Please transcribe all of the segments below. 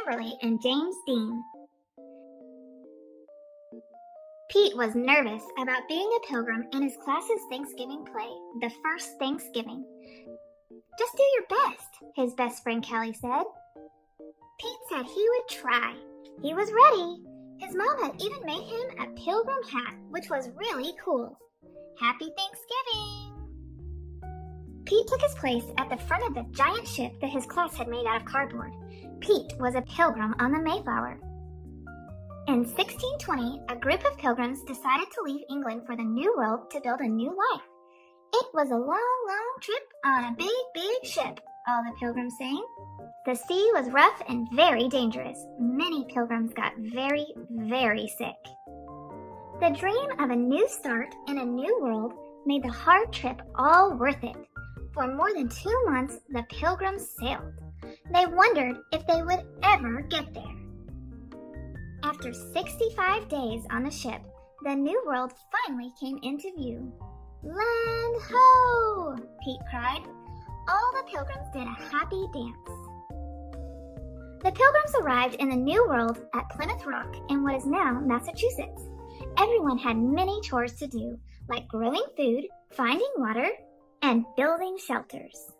Kimberly and James Dean. Pete was nervous about being a pilgrim in his class's Thanksgiving play, The First Thanksgiving. "Just do your best," his best friend Callie said. Pete said he would try. He was ready. His mom had even made him a pilgrim hat, which was really cool. Happy Thanksgiving! Pete took his place at the front of the giant ship that his class had made out of cardboard. Pete was a pilgrim on the Mayflower. In 1620, a group of pilgrims decided to leave England for the New World to build a new life. It was a long, long trip on a big, big ship, all the pilgrims sang. The sea was rough and very dangerous. Many pilgrims got very, very sick. The dream of a new start in a new world made the hard trip all worth it. For more than 2 months, the pilgrims sailed. They wondered if they would ever get there. After 65 days on the ship, the new world finally came into view. "Land ho!" Pete cried. All the pilgrims did a happy dance. The pilgrims arrived in the new world at Plymouth Rock in what is now Massachusetts. Everyone had many chores to do, like growing food, finding water, and building shelters.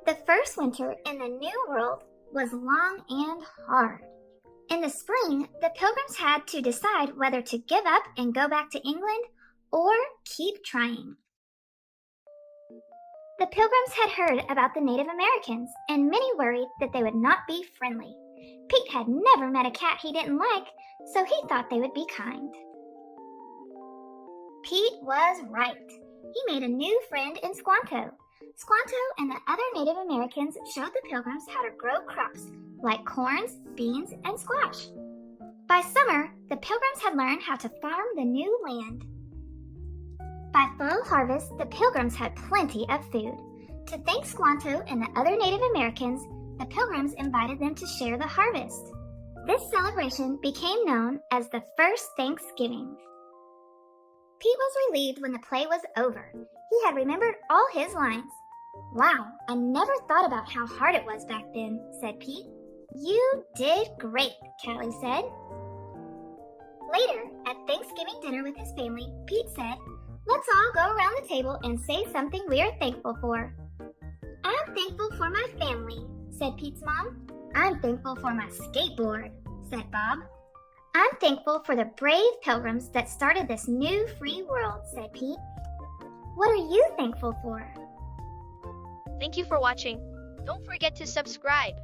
The first winter in the new world was long and hard. In the spring, the pilgrims had to decide whether to give up and go back to England or keep trying. The pilgrims had heard about the Native Americans, and many worried that they would not be friendly. Pete had never met a cat he didn't like, so he thought they would be kind. Pete was right. He made a new friend in Squanto. Squanto and the other Native Americans showed the pilgrims how to grow crops like corns, beans, and squash. By summer, the pilgrims had learned how to farm the new land. By fall harvest, the pilgrims had plenty of food. To thank Squanto and the other Native Americans, the pilgrims invited them to share the harvest. This celebration became known as the First Thanksgiving. Pete was relieved when the play was over. He had remembered all his lines. "Wow, I never thought about how hard it was back then," said Pete. "You did great," Callie said. Later, at Thanksgiving dinner with his family, Pete said, "Let's all go around the table and say something we are thankful for." "I'm thankful for my family," said Pete's mom. "I'm thankful for my skateboard," said Bob. "I'm thankful for the brave pilgrims that started this new free world," said Pete. "What are you thankful for?" Thank you for watching. Don't forget to subscribe.